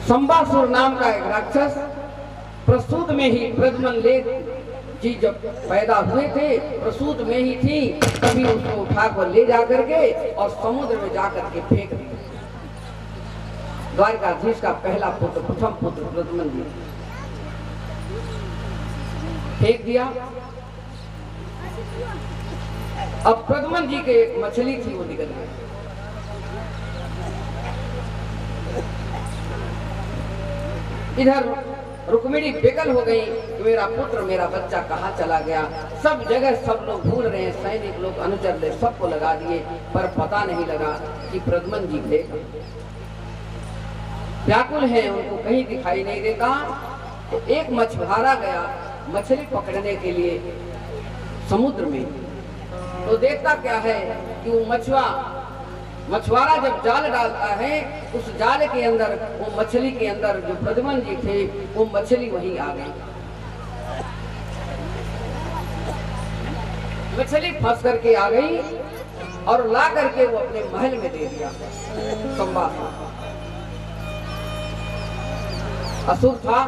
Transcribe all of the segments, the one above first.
संबासुर नाम का एक राक्षस प्रसूत में ही प्रद्युम्न जी जब पैदा हुए थे, प्रसूत में ही थी, तभी उसको उठाकर ले जाकर के और समुद्र में जाकर के फेंक दिया। द्वारकाधीश का पहला पुत्र, प्रथम पुत्र प्रद्युम्न जी फेंक दिया। अब प्रद्युम्न जी के एक मछली थी, वो निकल गई। इधर रुक्मिणी बेकल हो गई कि मेरा पुत्र, मेरा बच्चा कहाँ चला गया। सब जगह सब लोग भूल रहे हैं, सैनिक लोग, अनुचर लोग सबको लगा दिए, पर पता नहीं लगा कि प्रद्युम्न जी थे। व्याकुल हैं, उनको कहीं दिखाई नहीं देता। तो एक मछुआरा गया मछली पकड़ने के लिए समुद्र में। तो देखता क्या है कि वो मछुआरा जब जाल डालता है, उस जाल के अंदर, वो मछली के अंदर जो प्रद्युम्न जी थे, वो मछली वहीं आ गई। मछली फंस करके आ गई और ला करके वो अपने महल में दे दिया। संबासुर असुर था,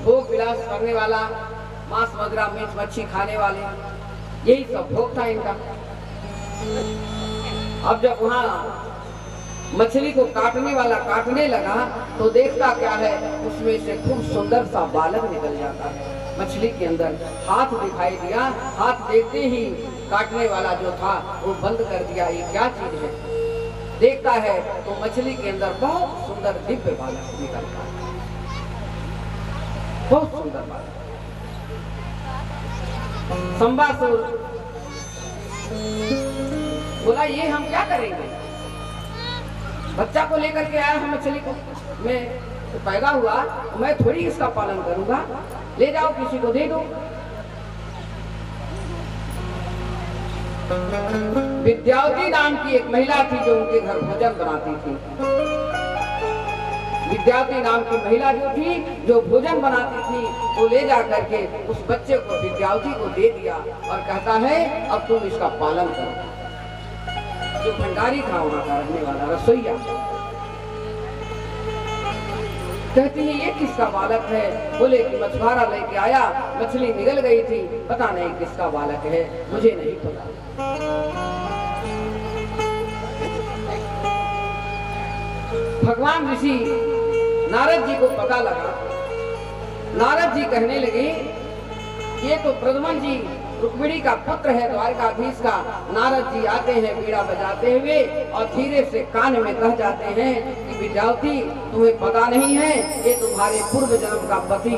भोग विलास करने वाला, मांस मदिरा मीट मच्छी खाने वाले, यही सब भोग था इनका। अब जब वहां मछली को काटने वाला काटने लगा, तो देखता क्या है, उसमें से खूब सुंदर सा बालक निकल जाता है। मछली के अंदर हाथ दिखाई दिया, हाथ देखते ही काटने वाला जो था वो बंद कर दिया, ये क्या चीज है। देखता है तो मछली के अंदर बहुत सुंदर दिव्य बालक निकलता है, बहुत सुंदर बालक। संबासुर बोला, ये हम क्या करेंगे, बच्चा को लेकर के आया है मछली को, मैं तो पैदा हुआ, मैं थोड़ी इसका पालन करूंगा, ले जाओ किसी को दे दो। विद्यावती नाम की एक महिला थी जो उनके घर भोजन बनाती थी। विद्यावती नाम की महिला जो थी, जो भोजन बनाती थी, वो ले जा करके उस बच्चे को विद्यावती को दे दिया और कहता है अब तुम इसका पालन करो। जो भंडारी था वहां का रहने वाला रसोईया, कहती है ये किसका बालक है। बोले कि मछुआरा लेके आया, मछली निकल गई थी, पता नहीं किसका बालक है, मुझे नहीं पता। भगवान ऋषि नारद जी को पता लगा। नारद जी कहने लगे ये तो प्रद्युम्न जी रुक्मिणी का पुत्र है, द्वारकाधीश का। नारद जी आते हैं बीड़ा बजाते हुए और धीरे से कान में कह जाते हैं कि विद्यावती तुम्हें पता नहीं है, ये तुम्हारे पूर्व जन्म का पति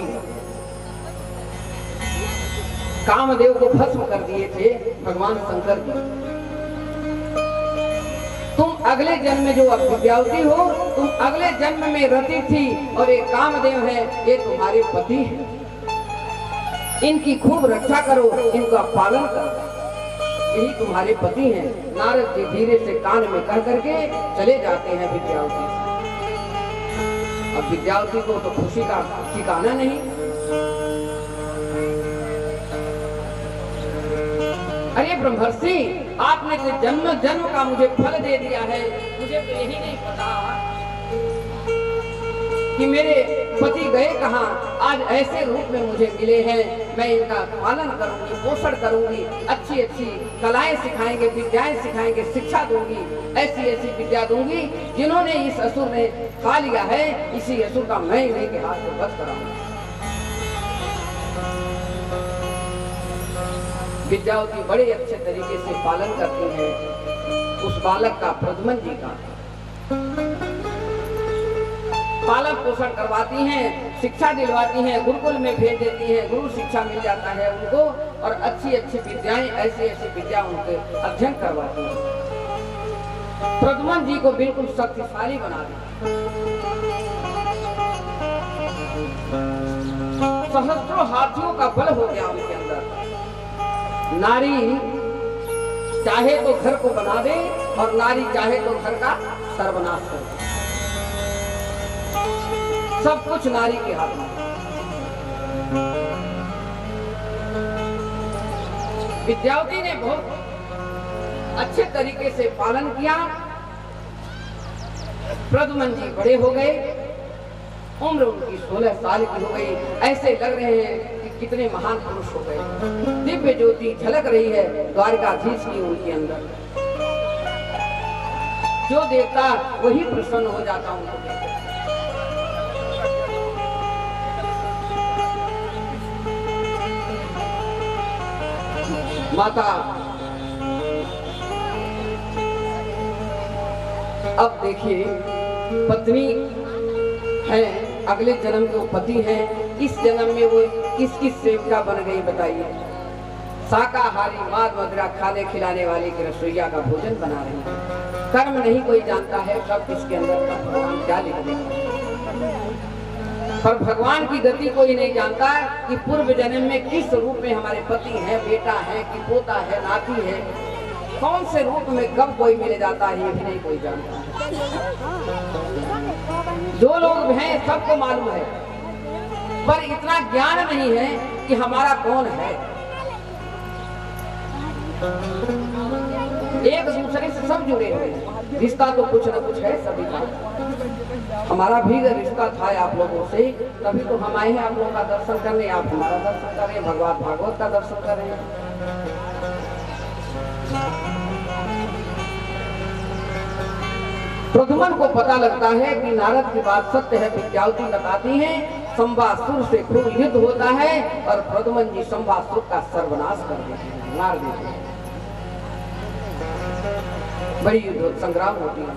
कामदेव को भस्म कर दिए थे भगवान शंकर जी। तुम अगले जन्म में जो अब विद्यावती हो, तुम अगले जन्म में रति थी और ये कामदेव है, ये तुम्हारे पति है। इनकी खूब रक्षा करो, इनका पालन करो, यही तुम्हारे पति हैं। नारद जी धीरे से कान में कह करके चले जाते हैं विद्यावती से। अब विद्यावती को तो खुशी का ठिकाना नहीं। अरे ब्रह्मर्षि, आपने तो जन्म जन्म का मुझे फल दे दिया है, मुझे तो यही नहीं पता कि मेरे पति गए कहाँ, आज ऐसे रूप में मुझे मिले हैं। मैं इनका पालन करूंगी, पोषण करूंगी, अच्छी अच्छी कलाएं सिखाएंगे, विद्याएं सिखाएंगे, शिक्षा दूंगी, ऐसी ऐसी विद्या दूंगी जिन्होंने इस असुर ने खा लिया है, इसी असुर का मैं इन्हीं के हाथ में वध कराऊंगा। विद्यावती बड़े अच्छे तरीके से पालन करती है उस बालक का, प्रद्युम्न जी का पालन पोषण करवाती हैं, शिक्षा दिलवाती हैं, गुरुकुल में भेज देती हैं, गुरु शिक्षा मिल जाता है उनको और अच्छी अच्छी विद्याएं, ऐसी ऐसी विद्या उनके अध्ययन करवाती हैं। प्रद्युम्न जी को बिल्कुल शक्तिशाली बना दिया। सहस्त्रों हाथियों का बल हो गया उनके अंदर। नारी चाहे तो घर को बना दे और नारी चाहे तो घर का सर्वनाश कर दे, सब कुछ नारी के हाथ में। विद्यावती ने बहुत अच्छे तरीके से पालन किया। प्रद्युम्न जी बड़े हो गए, उम्र उनकी 16 साल की हो गई। ऐसे लग रहे हैं कि कितने महान पुरुष हो गए। दिव्य ज्योति झलक रही है द्वारकाधीश की उनके अंदर। जो देखता वही प्रसन्न हो जाता उनको देखकर। माता अब देखिए, पत्नी है, अगले जन्म के वो पति हैं, इस जन्म में वो किसकी सेविका बन गई बताइए। शाकाहारी माद मदिरा खाने खिलाने वाली की रसोईया का भोजन बना रही है। कर्म नहीं कोई जानता है कब किसके अंदर का भगवान क्या लिख देगा, पर भगवान की गति कोई नहीं जानता कि पूर्व जन्म में किस रूप में हमारे पति है, बेटा है कि पोता है, नाती है, कौन से रूप में कब कोई मिल जाता है ये भी नहीं कोई जानता है। जो लोग हैं सबको मालूम है, पर इतना ज्ञान नहीं है कि हमारा कौन है। एक दूसरे से सब जुड़े हुए हैं, रिश्ता तो कुछ न कुछ है सभी का। हमारा भी रिश्ता था आप लोगों से, तभी तो हम आए हैं आप लोगों का दर्शन करने, आप हमारा दर्शन कर रहे हैं, भगवान भागवत का दर्शन कर रहे हैं। प्रद्युम्न को पता लगता है कि नारद की बात सत्य है, विद्यावती बताती है, संवासुर से खूब युद्ध होता है और प्रद्युम्न जी संवासुर का सर्वनाश कर देते हैं, मार देते हैं। बड़ी युद्ध संग्राम होती है।